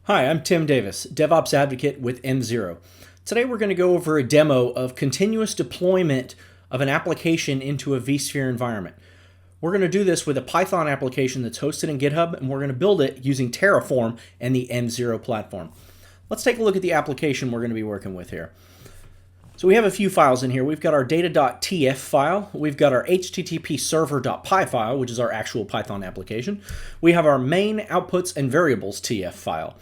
Hi, I'm Tim Davis, DevOps Advocate with env0. Today we're going to go over a demo of continuous deployment of an application into a vSphere environment. We're going to do this with a Python application that's hosted in GitHub, and we're going to build it using Terraform and the env0 platform. Let's take a look at the application we're going to be working with here. So we have a few files in here. We've got our data.tf file. We've got our http server.py file, which is our actual Python application. We have our main outputs and variables tf file.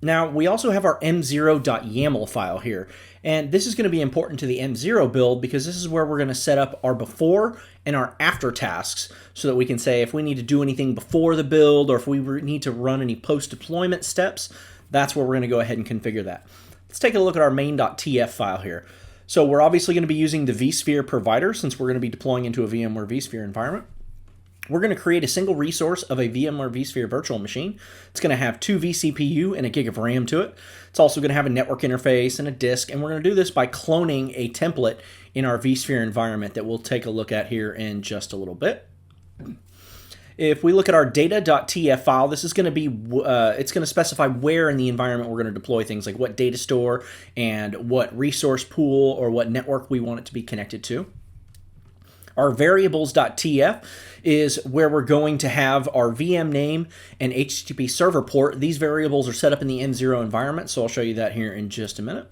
Now, we also have our env0.yaml file here. And this is going to be important to the env0 build because this is where we're going to set up our before and our after tasks so that we can say if we need to do anything before the build or if we need to run any post-deployment steps, that's where we're going to go ahead and configure that. Let's take a look at our main.tf file here. So we're obviously going to be using the vSphere provider since we're going to be deploying into a VMware vSphere environment. We're going to create a single resource of a VMware vSphere virtual machine. It's going to have 2 vCPU and a gig of RAM to it. It's also going to have a network interface and a disk, and we're going to do this by cloning a template in our vSphere environment that we'll take a look at here in just a little bit. If we look at our data.tf file, this is going to be, it's going to specify where in the environment we're going to deploy things like what data store and what resource pool or what network we want it to be connected to. Our variables.tf is where we're going to have our VM name and HTTP server port. These variables are set up in the env0 environment, so I'll show you that here in just a minute.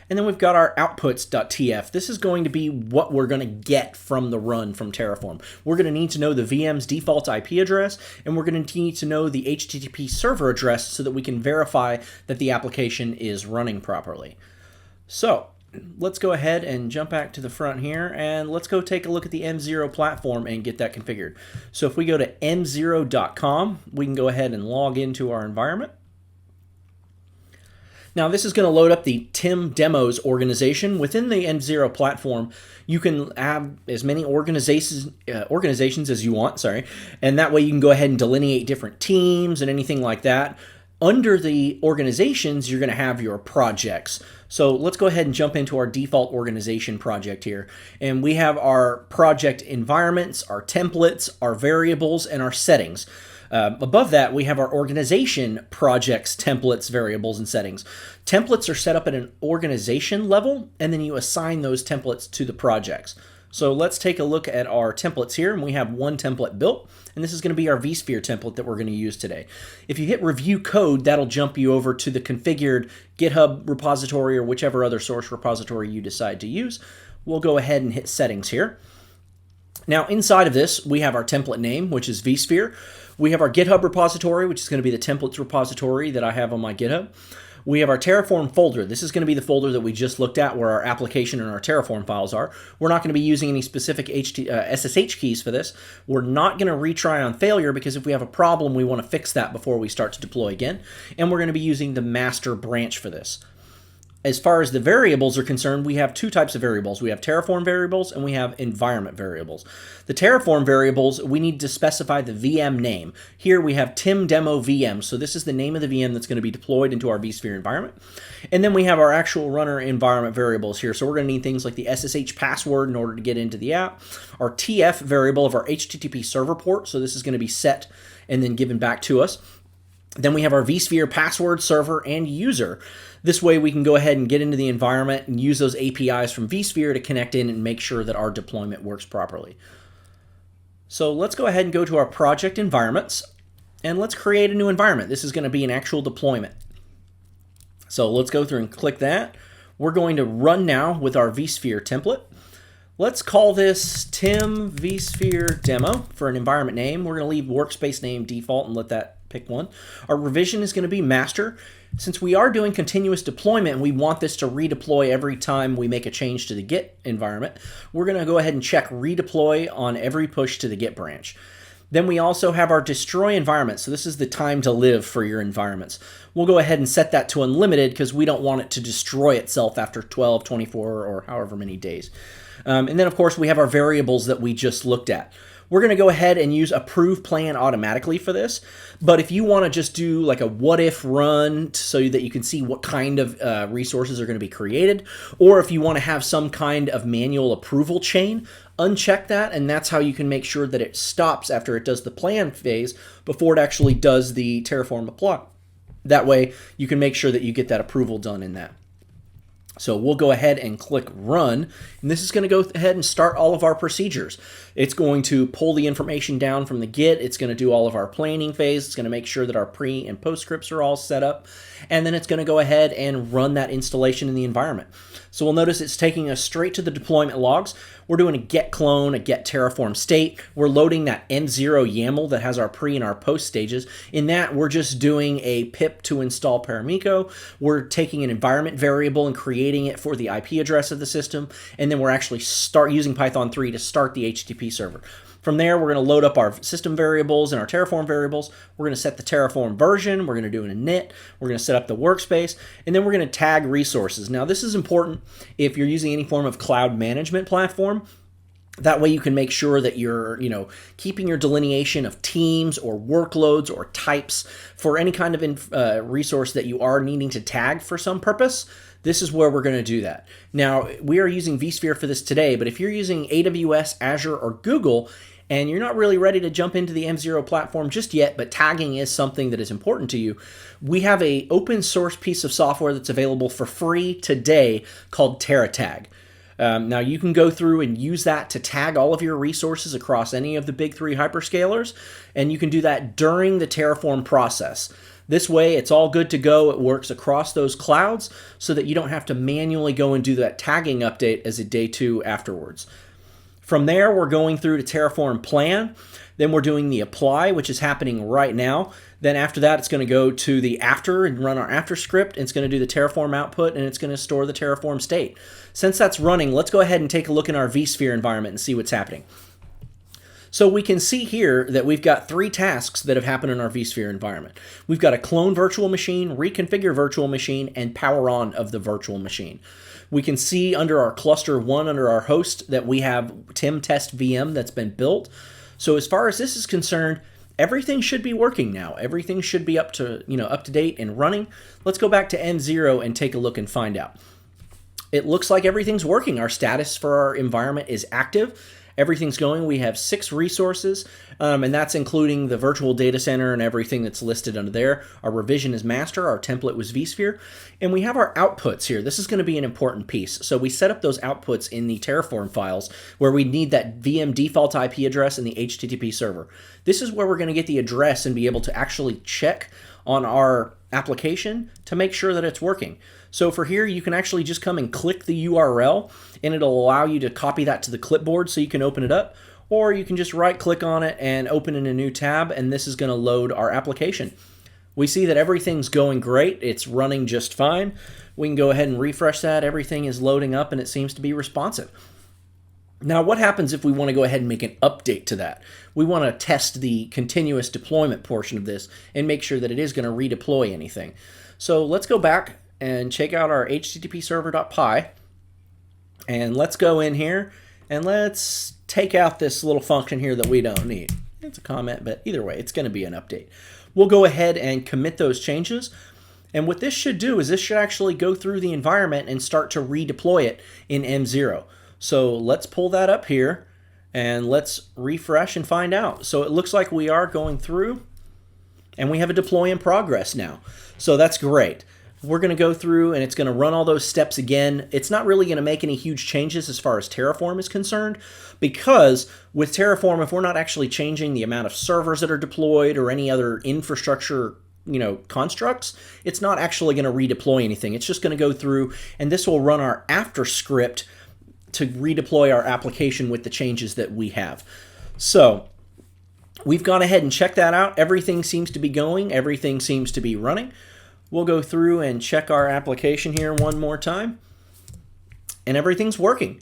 And then we've got our outputs.tf. This is going to be what we're going to get from the run from Terraform. We're going to need to know the VM's default IP address, and we're going to need to know the HTTP server address so that we can verify that the application is running properly. So let's go ahead and jump back to the front here, and let's go take a look at the env0 platform and get that configured. So if we go to env0.com, we can go ahead and log into our environment. Now this is going to load up the Tim Demos organization. Within the env0 platform, you can have as many organizations as you want, and that way you can go ahead and delineate different teams and anything like that. Under the organizations, you're going to have your projects. So let's go ahead and jump into our default organization project here. And we have our project environments, our templates, our variables, and our settings. Above that, we have our organization projects, templates, variables, and settings. Templates are set up at an organization level, and then you assign those templates to the projects. So let's take a look at our templates here, and we have one template built, and this is going to be our vSphere template that we're going to use today. If you hit review code, that'll jump you over to the configured GitHub repository or whichever other source repository you decide to use. We'll go ahead and hit settings here. Now inside of this, we have our template name, which is vSphere. We have our GitHub repository, which is going to be the templates repository that I have on my GitHub. We have our Terraform folder. This is going to be the folder that we just looked at where our application and our Terraform files are. We're not going to be using any specific SSH keys for this. We're not going to retry on failure because if we have a problem, we want to fix that before we start to deploy again. And we're going to be using the master branch for this. As far as the variables are concerned, we have two types of variables. We have Terraform variables and we have environment variables. The Terraform variables, we need to specify the VM name. Here we have Tim Demo VM, so this is the name of the VM that's going to be deployed into our vSphere environment. And then we have our actual runner environment variables here. So we're going to need things like the SSH password in order to get into the app, our TF variable of our HTTP server port, so this is going to be set and then given back to us. Then we have our vSphere password, server, and user. This way we can go ahead and get into the environment and use those APIs from vSphere to connect in and make sure that our deployment works properly. So let's go ahead and go to our project environments, and let's create a new environment. This is going to be an actual deployment. So let's go through and click that. We're going to run now with our vSphere template. Let's call this Tim vSphere Demo for an environment name. We're going to leave workspace name default and let that pick one. Our revision is going to be master. Since we are doing continuous deployment and we want this to redeploy every time we make a change to the Git environment, we're going to go ahead and check redeploy on every push to the Git branch. Then we also have our destroy environment. So this is the time to live for your environments. We'll go ahead and set that to unlimited because we don't want it to destroy itself after 12, 24, or however many days. And then of course we have our variables that we just looked at. We're going to go ahead and use approve plan automatically for this. But if you want to just do like a what if run so that you can see what kind of resources are going to be created, or if you want to have some kind of manual approval chain, uncheck that, and that's how you can make sure that it stops after it does the plan phase before it actually does the Terraform apply. That way you can make sure that you get that approval done in that. So we'll go ahead and click run, and this is going to go ahead and start all of our procedures. It's going to pull the information down from the Git. It's going to do all of our planning phase. It's going to make sure that our pre and post scripts are all set up, and then it's going to go ahead and run that installation in the environment. So we'll notice it's taking us straight to the deployment logs. We're doing a get clone, a get Terraform state. We're loading that env0 YAML that has our pre and our post stages. In that, we're just doing a pip to install Paramiko. We're taking an environment variable and creating it for the IP address of the system, and then we're actually start using Python 3 to start the HTTP server. From there, we're going to load up our system variables and our Terraform variables. We're going to set the Terraform version. We're going to do an init. We're going to set up the workspace, and then we're going to tag resources. Now, this is important if you're using any form of cloud management platform. That way you can make sure that you're, keeping your delineation of teams or workloads or types for any kind of resource that you are needing to tag for some purpose. This is where we're going to do that. Now, we are using vSphere for this today, but if you're using AWS, Azure, or Google, and you're not really ready to jump into the env0 platform just yet, but tagging is something that is important to you, we have an open source piece of software that's available for free today called TerraTag. Now, you can go through and use that to tag all of your resources across any of the big three hyperscalers, and you can do that during the Terraform process. This way, it's all good to go. It works across those clouds so that you don't have to manually go and do that tagging update as a day 2 afterwards. From there, we're going through to Terraform plan. Then we're doing the apply, which is happening right now. Then after that, it's going to go to the after and run our after script. It's going to do the Terraform output, and it's going to store the Terraform state. Since that's running, let's go ahead and take a look in our vSphere environment and see what's happening. So we can see here that we've got 3 tasks that have happened in our vSphere environment. We've got a clone virtual machine, reconfigure virtual machine, and power on of the virtual machine. We can see under our cluster 1, under our host, that we have Tim test VM that's been built. So as far as this is concerned, everything should be working now. Everything should be up to date and running. Let's go back to env0 and take a look and find out. It looks like everything's working. Our status for our environment is active. Everything's going. We have 6 resources, and that's including the virtual data center and everything that's listed under there. Our revision is master. Our template was vSphere. And we have our outputs here. This is going to be an important piece. So we set up those outputs in the Terraform files where we need that VM default IP address and the HTTP server. This is where we're going to get the address and be able to actually check on our application to make sure that it's working. So for here, you can actually just come and click the URL, and it'll allow you to copy that to the clipboard so you can open it up, or you can just right-click on it and open in a new tab, and this is going to load our application. We see that everything's going great. It's running just fine. We can go ahead and refresh that. Everything is loading up, and it seems to be responsive. Now, what happens if we want to go ahead and make an update to that? We want to test the continuous deployment portion of this and make sure that it is going to redeploy anything. So let's go back and check out our http server.py, and let's go in here and let's take out this little function here that we don't need. It's a comment, but either way, it's going to be an update. We'll go ahead and commit those changes, and what this should do is this should actually go through the environment and start to redeploy it in env0. So let's pull that up here and let's refresh and find out. So it looks like we are going through and we have a deploy in progress now. So that's great. We're going to go through and it's going to run all those steps again. It's not really going to make any huge changes as far as Terraform is concerned, because with Terraform, if we're not actually changing the amount of servers that are deployed or any other infrastructure constructs, it's not actually going to redeploy anything. It's just going to go through and this will run our after script to redeploy our application with the changes that we have. So we've gone ahead and checked that out. Everything seems to be going. Everything seems to be running. We'll go through and check our application here one more time. And everything's working.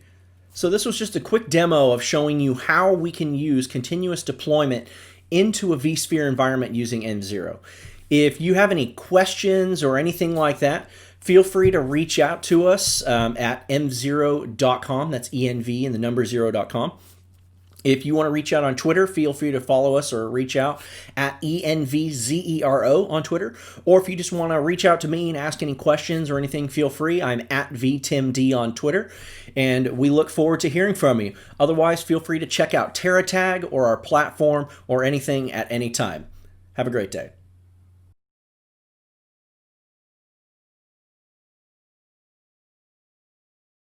So this was just a quick demo of showing you how we can use continuous deployment into a vSphere environment using env0. If you have any questions or anything like that, feel free to reach out to us at env0.com. That's ENV and the number 0.com. If you want to reach out on Twitter, feel free to follow us or reach out at env0 on Twitter. Or if you just want to reach out to me and ask any questions or anything, feel free. I'm at vtimd on Twitter, and we look forward to hearing from you. Otherwise, feel free to check out TerraTag or our platform or anything at any time. Have a great day.